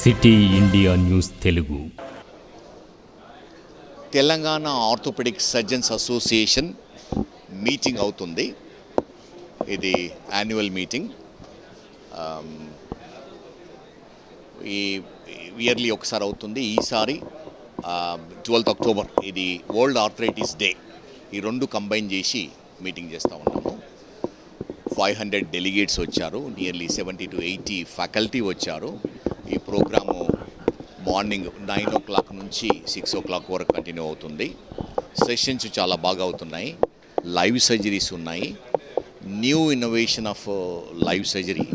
City India News Telugu. Telangana orthopedic surgeons association meeting అవుతుంది. ఇది annual meeting. ఈ ఇయర్లీ ఒకసారి అవుతుంది. ఈసారి 12th అక్టోబర్ ఇది వరల్డ్ ఆర్థరైటిస్ డే. ఈ రెండు కంబైన్ చేసి మీటింగ్ చేస్తూ ఉన్నాము. 500 డెలిగేట్స్ వచ్చారు. నియర్లీ 70 to 80 ఫ్యాకల్టీ వచ్చారు. ఈ ప్రోగ్రాము మార్నింగ్ 9 o'clock నుంచి 6 o'clock వరకు కంటిన్యూ అవుతుంది. సెషన్స్ చాలా బాగా అవుతున్నాయి. లైవ్ సర్జరీస్ ఉన్నాయి. New innovation of live surgery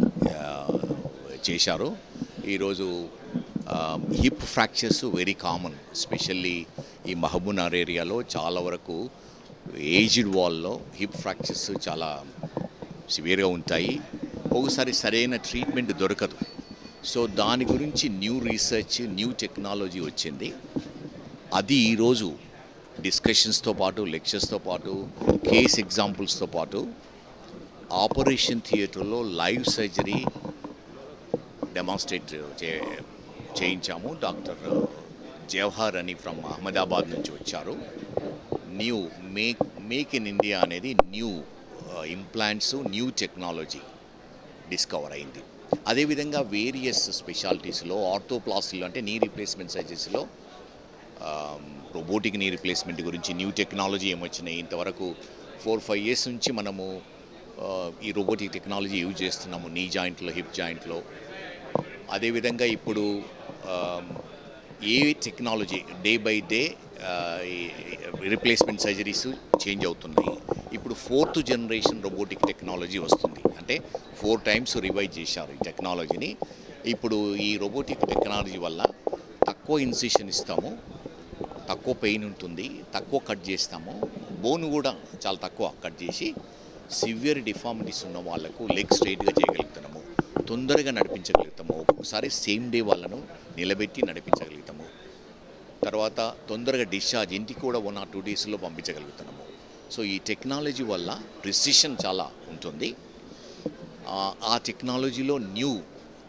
చేశారు. ఈరోజు hip fractures very common, especially ఈ మహబూబ్నగర్ ఏరియాలో చాలా వరకు ఏజ్డ్ వాల్లో హిప్ ఫ్రాక్చర్స్ చాలా సివియర్గా ఉంటాయి. ఒకసారి సరైన ట్రీట్మెంట్ దొరకదు. సో దాని గురించి న్యూ రీసెర్చ్, న్యూ టెక్నాలజీ వచ్చింది. అది ఈరోజు డిస్కషన్స్తో పాటు, లెక్చర్స్తో పాటు, కేస్ ఎగ్జాంపుల్స్తో పాటు ఆపరేషన్ థియేటర్లో లైవ్ సర్జరీ డెమాన్స్ట్రేట్ చేయించాము. డాక్టర్ జవహర్ అని ఫ్రమ్ అహ్మదాబాద్ నుంచి వచ్చారు. న్యూ మేక్ ఇన్ ఇండియా అనేది new implants, new technology discover అయింది. అదేవిధంగా వేరియస్ స్పెషాలిటీస్లో, ఆర్థోప్లాస్టీలో అంటే నీ రీప్లేస్మెంట్ సర్జరీస్లో రోబోటిక్ నీ రీప్లేస్మెంట్ గురించి న్యూ టెక్నాలజీ ఏమొచ్చినాయి. ఇంతవరకు 4-5 years నుంచి మనము ఈ రోబోటిక్ టెక్నాలజీ యూజ్ చేస్తున్నాము నీ జాయింట్లో, హిప్ జాయింట్లో. అదేవిధంగా ఇప్పుడు ఏ technology day by day replacement surgeries change అవుతున్నాయి. ఇప్పుడు 4th generation రోబోటిక్ టెక్నాలజీ వస్తుంది. అంటే 4 times రివైజ్ చేశారు ఈ టెక్నాలజీని. ఇప్పుడు ఈ రోబోటిక్ టెక్నాలజీ వల్ల తక్కువ ఇన్సిషన్ ఇస్తాము, తక్కువ పెయిన్ ఉంటుంది, తక్కువ కట్ చేస్తాము. బోన్ కూడా చాలా తక్కువ కట్ చేసి సివియర్ డిఫార్మిటీస్ ఉన్న వాళ్ళకు లెగ్ స్ట్రైట్గా చేయగలుగుతున్నాము, తొందరగా నడిపించగలుగుతాము. ఒక్కొక్కసారి సేమ్ డే వాళ్ళను నిలబెట్టి నడిపించగలుగుతాము. తర్వాత తొందరగా డిశ్చార్జ్ ఇంటికి కూడా 1 or 2 daysలో పంపించగలుగుతున్నాము. సో ఈ టెక్నాలజీ వల్ల ప్రిసిషన్ చాలా ఉంటుంది. ఆ టెక్నాలజీలో న్యూ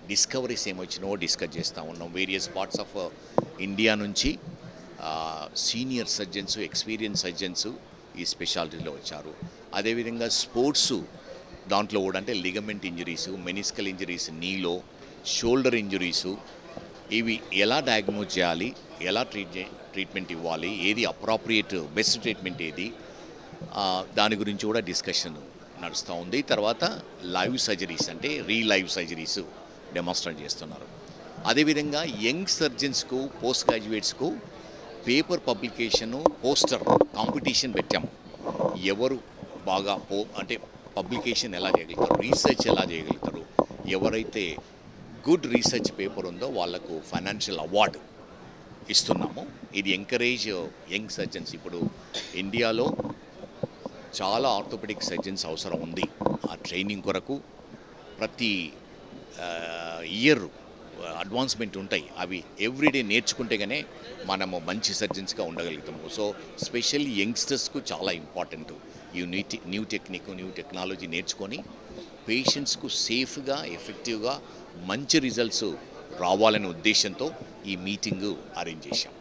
డిస్కవరీస్ ఏమొచ్చినో డిస్కస్ చేస్తూ ఉన్నాం. వేరియస్ పార్ట్స్ ఆఫ్ ఇండియా నుంచి సీనియర్ సర్జన్స్, ఎక్స్పీరియన్స్ సర్జన్స్ ఈ స్పెషాలిటీలో వచ్చారు. అదేవిధంగా స్పోర్ట్స్ దాంట్లో కూడా అంటే లిగమెంట్ ఇంజరీసు, మెనిస్కల్ ఇంజరీస్, నీలో షోల్డర్ ఇంజరీసు, ఇవి ఎలా డయాగ్నోజ్ చేయాలి, ఎలా ట్రీట్మెంట్ ఇవ్వాలి, ఏది అప్రాప్రియేట్ బెస్ట్ ట్రీట్మెంట్ ఏది, దాని గురించి కూడా డిస్కషన్ నడుస్తూ ఉంది. తర్వాత లైవ్ సర్జరీస్ అంటే లైవ్ సర్జరీస్ డెమాన్స్ట్రేట్ చేస్తున్నారు. అదేవిధంగా యంగ్ సర్జన్స్కు, పోస్ట్ గ్రాడ్యుయేట్స్కు పేపర్ పబ్లికేషను, పోస్టర్ కాంపిటీషన్ పెట్టాము. ఎవరు బాగా అంటే పబ్లికేషన్ ఎలా చేయగలుగుతారు, రీసెర్చ్ ఎలా చేయగలుగుతారు, ఎవరైతే గుడ్ రీసెర్చ్ పేపర్ ఉందో వాళ్లకు ఫైనాన్షియల్ అవార్డు ఇస్తున్నాము. ఇది ఎంకరేజ్ యంగ్ సర్జన్స్. ఇప్పుడు ఇండియాలో చాలా ఆర్థోపెడిక్ సర్జన్స్ అవసరం ఉంది. ఆ ట్రైనింగ్ కొరకు ప్రతి ఇయర్ అడ్వాన్స్మెంట్ ఉంటాయి. అవి ఎవ్రీడే నేర్చుకుంటేగానే మనము మంచి సర్జన్స్గా ఉండగలుగుతాము. సో స్పెషల్లీ యంగ్స్టర్స్కు చాలా ఇంపార్టెంట్. ఈ న్యూ టెక్నిక్, న్యూ టెక్నాలజీ నేర్చుకొని పేషెంట్స్కు సేఫ్గా, ఎఫెక్టివ్గా మంచి రిజల్ట్స్ రావాలనే ఉద్దేశంతో ఈ మీటింగు అరేంజ్ చేశాం.